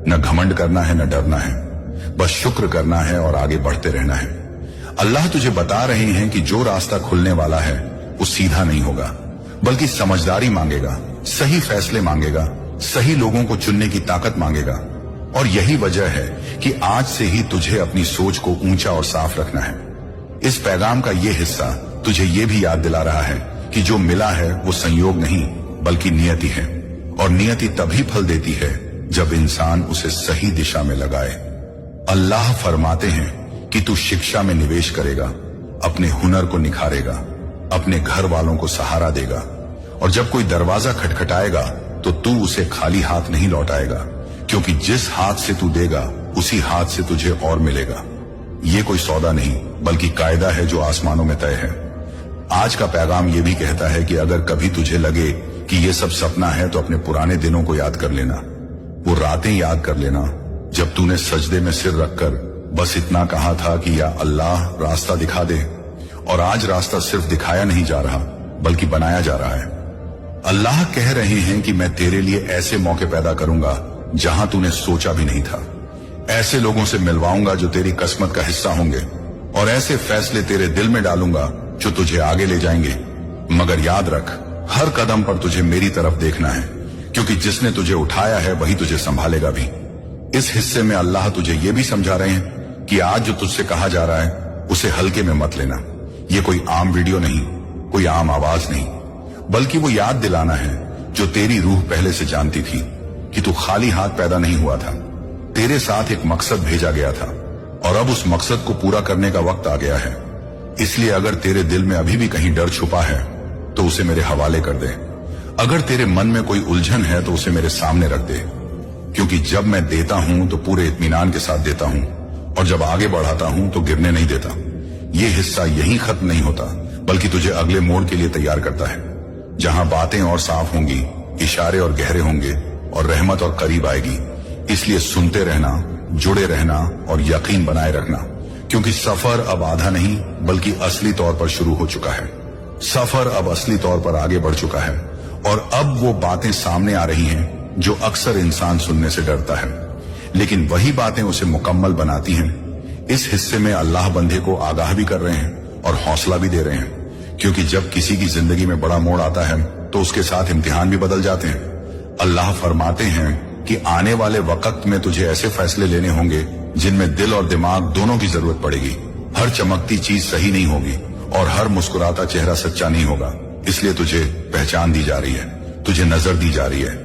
न घमंड करना है न डरना है, बस शुक्र करना है और आगे बढ़ते रहना है। अल्लाह तुझे बता रहे हैं कि जो रास्ता खुलने वाला है वो सीधा नहीं होगा, बल्कि समझदारी मांगेगा, सही फैसले मांगेगा, सही लोगों को चुनने की ताकत मांगेगा। और यही वजह है कि आज से ही तुझे अपनी सोच को ऊंचा और साफ रखना है। इस पैगाम का ये हिस्सा तुझे ये भी याद दिला रहा है कि जो मिला है वो संयोग नहीं बल्कि नियति है, और नियति तभी फल देती है जब इंसान उसे सही दिशा में लगाए। अल्लाह फरमाते हैं कि तू शिक्षा में निवेश करेगा, अपने हुनर को निखारेगा, अपने घर वालों को सहारा देगा, और जब कोई दरवाजा खटखटाएगा तो तू उसे खाली हाथ नहीं लौटाएगा, क्योंकि जिस हाथ से तू देगा उसी हाथ से तुझे और मिलेगा। ये कोई सौदा नहीं बल्कि कायदा है जो आसमानों में तय है। आज का पैगाम ये भी कहता है कि अगर कभी तुझे लगे कि ये सब सपना है तो अपने पुराने दिनों को याद कर लेना, वो रातें याद कर लेना जब तूने सजदे में सिर रखकर बस इतना कहा था कि या अल्लाह रास्ता दिखा दे। और आज रास्ता सिर्फ दिखाया नहीं जा रहा बल्कि बनाया जा रहा है। अल्लाह कह रहे हैं कि मैं तेरे लिए ऐसे मौके पैदा करूंगा जहां तूने सोचा भी नहीं था, ऐसे लोगों से मिलवाऊंगा जो तेरी किस्मत का हिस्सा होंगे, और ऐसे फैसले तेरे दिल में डालूंगा जो तुझे आगे ले जाएंगे। मगर याद रख, हर कदम पर तुझे मेरी तरफ देखना है, क्योंकि जिसने तुझे उठाया है वही तुझे संभालेगा भी। इस हिस्से में अल्लाह तुझे ये भी समझा रहे हैं कि आज जो तुझसे कहा जा रहा है उसे हल्के में मत लेना। ये कोई आम वीडियो नहीं, कोई आम आवाज नहीं, बल्कि वो याद दिलाना है जो तेरी रूह पहले से जानती थी कि तू खाली हाथ पैदा नहीं हुआ था। तेरे साथ एक मकसद भेजा गया था, और अब उस मकसद को पूरा करने का वक्त आ गया है। इसलिए अगर तेरे दिल में अभी भी कहीं डर छुपा है तो उसे मेरे हवाले कर दे। अगर तेरे मन में कोई उलझन है तो उसे मेरे सामने रख दे, क्योंकि जब मैं देता हूं तो पूरे इत्मीनान के साथ देता हूं, और जब आगे बढ़ाता हूं तो गिरने नहीं देता। ये हिस्सा यहीं खत्म नहीं होता बल्कि तुझे अगले मोड़ के लिए तैयार करता है, जहां बातें और साफ होंगी, इशारे और गहरे होंगे, और रहमत और करीब आएगी। इसलिए सुनते रहना, जुड़े रहना और यकीन बनाए रखना, क्योंकि सफर अब आधा नहीं बल्कि असली तौर पर शुरू हो चुका है। सफर अब असली तौर पर आगे बढ़ चुका है, और अब वो बातें सामने आ रही हैं जो अक्सर इंसान सुनने से डरता है, लेकिन वही बातें उसे मुकम्मल बनाती हैं। इस हिस्से में अल्लाह बंदे को आगाह भी कर रहे हैं और हौसला भी दे रहे हैं, क्योंकि जब किसी की जिंदगी में बड़ा मोड़ आता है तो उसके साथ इम्तिहान भी बदल जाते हैं। अल्लाह फरमाते हैं कि आने वाले वक्त में तुझे ऐसे फैसले लेने होंगे जिनमें दिल और दिमाग दोनों की जरूरत पड़ेगी। हर चमकती चीज सही नहीं होगी और हर मुस्कुराता चेहरा सच्चा नहीं होगा। इसलिए तुझे पहचान दी जा रही है, तुझे नजर दी जा रही है,